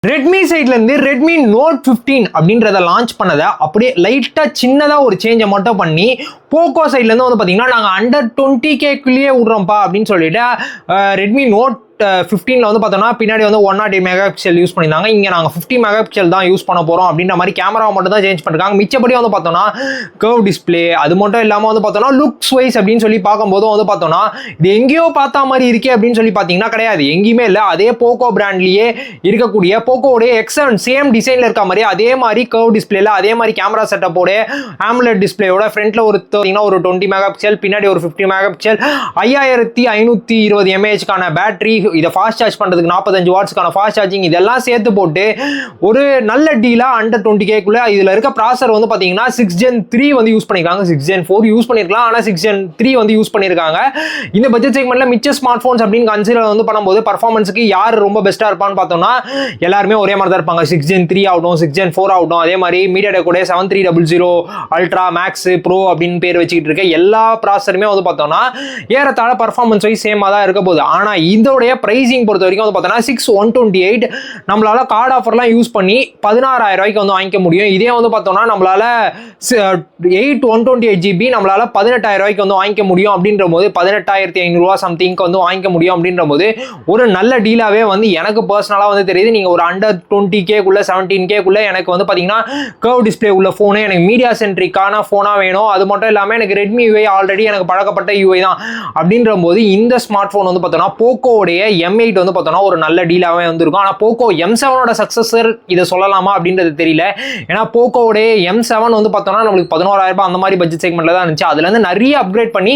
Redmi சைட்லேருந்து Redmi note 15 அப்படின்றத launch பண்ணதை அப்படியே லைட்டாக சின்னதாக ஒரு சேஞ்சை மட்டும் பண்ணி போக்கோ சைட்லேருந்து வந்து பார்த்தீங்கன்னா நாங்கள் அண்டர் 20Kக்குள்ளேயே விட்றோம்ப்பா அப்படின்னு சொல்லிட்டு ரெட்மி நோட் 15ல வந்து பார்த்தோம்னா பின்னாடி வந்து 108 மெகா பிக்சல் யூஸ் பண்ணியிருந்தாங்க. இங்கே நாங்கள் 50 மெகா பிக்சல் தான் யூஸ் பண்ண போகிறோம் அப்படின்ற மாதிரி கேமரா மட்டும் தான் சேஞ்ச் பண்ணிருக்காங்க. மிச்சப்படி வந்து பார்த்தோம்னா கர்வ் டிஸ்பிளே அது மட்டும் இல்லாமல் வந்து பார்த்தோம்னா லுக்ஸ் வைஸ் அப்படின்னு சொல்லி பார்க்கும்போது வந்து பார்த்தோம்னா இது எங்கேயோ பார்த்தா மாதிரி இருக்கே அப்படின்னு சொல்லி பார்த்தீங்கன்னா கிடையாது, எங்கேயுமே இல்லை. அதே போக்கோ பிராண்ட்லேயே இருக்கக்கூடிய போக்கோடைய X7 சேம் டிசைனில் இருக்க மாதிரி அதே மாதிரி கர்வ் டிஸ்பிளேல அதே மாதிரி கேமரா செட்டப்போட AMOLED டிஸ்பிளேயோட ஃப்ரண்ட்ல ஒரு 20 மெகா பிக்சல் பின்னாடி ஒரு 50 மெகா பிக்சல் 5520 mAhக்கான பேட்டரி, இதை ஃபாஸ்ட் சார்ஜ் பண்ணுறதுக்கு 45 வாட்ஸ்க்கான ஃபாஸ்ட் சார்ஜிங், இதெல்லாம் சேர்த்து போட்டு ஒரு நல்ல டீலாக அண்டர் 20Kக்குள்ளே இதில் இருக்க ப்ராசர் வந்து பார்த்தீங்கன்னா 6 Gen 3 வந்து யூஸ் பண்ணியிருக்காங்க. 6 Gen 4 யூஸ் பண்ணியிருக்கலாம், ஆனால் 6 Gen 3 வந்து யூஸ் பண்ணியிருக்காங்க. இந்த பட்ஜெட் செக்மெண்ட்டில் மிச்ச ஸ்மார்ட் ஃபோன்ஸ் அப்படின்னு கன்சிடர் வந்து பண்ணும்போது பர்ஃபார்மன்ஸுக்கு யார் ரொம்ப பெஸ்ட்டாக இருப்பான்னு பார்த்தோம்னா எல்லாருமே ஒரே மாதிரி தான் இருப்பாங்க. 6 Gen 3 ஆகட்டும், 6 Gen 4 ஆகட்டும், அதே மாதிரி MediaTek கூட 7300 அல்ட்ரா மேக்ஸ் ப்ரோ அப்படின்னு பேர் வச்சுக்கிட்டு இருக்க எல்லா ப்ராசருமே வந்து பார்த்தோம்னா ஏறத்தாழ பர்ஃபார்மன்ஸ் வைஸ் சேமாக தான் இருக்க போகுது. ஆனால் இதோடைய பிரைசிங் பொறுத்த வரைக்கும் வந்து பார்த்தோன்னா 6128 நம்மளால கார்டு ஆஃபர்லாம் யூஸ் பண்ணி 16000 ரூபாய்க்கு வந்து வாங்கிக்க முடியும். இதே வந்து பார்த்தோம்னா நம்மளால 128GB நம்மளால 18000 ரூபாய்க்கு வந்து வாங்கிக்க முடியும். அப்படின்ற போது 18500 ரூபா சம்திங்க்கு வந்து வாங்கிக்க முடியும். அப்படின்ற போது ஒரு நல்ல டீலாவே வந்து எனக்கு பர்சனலாக வந்து தெரியுது. நீங்கள் ஒரு அண்டர் 20Kக்குள்ள 17Kக்குள்ள எனக்கு வந்து பார்த்தீங்கன்னா கர்வ் டிஸ்பிளே உள்ள ஃபோனு, எனக்கு மீடியா சென்ட்ரிக்கான ஃபோனாக வேணும். அது மட்டும் இல்லாமல் எனக்கு ரெட்மி யூஐ ஆல்ரெடி எனக்கு பழக்கப்பட்ட யூஐ தான். அப்படின்ற போது இந்த ஸ்மார்ட் ஃபோன் வந்து பார்த்தோன்னா போக்கோடைய M8 வந்து பார்த்தோன்னா ஒரு நல்ல டீலாகவே வந்திருக்கும். ஆனால் போக்கோ M7ஓட சக்ஸஸர் இதை சொல்லலாமா அப்படின்றது தெரியல. ஏன்னா போக்கோடைய M7 வந்து பார்த்தோன்னா நம்மளுக்கு 11000 ரூபாய் அந்த மாதிரி பட்ஜெட் செக்மெண்ட்ல தான் இருந்துச்சு. அதுலேருந்து நிறைய அப்கிரேட் பண்ணி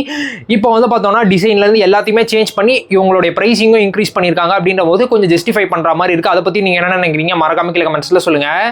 இப்போ வந்து பார்த்தோன்னா டிசைன்லேருந்து எல்லாத்தையுமே சேஞ்ச் பண்ணி இவங்களுடைய ப்ரைஸிங்கும் இன்க்ரீஸ் பண்ணியிருக்காங்க. அப்படின்ற போது கொஞ்சம் ஜஸ்டிஃபை பண்ணுற மாதிரி இருக்குது. அதை பற்றி நீங்கள் என்ன நினைக்கிறீங்க? மறக்காம கீழே கமெண்ட்ஸில் சொல்லுங்கள்.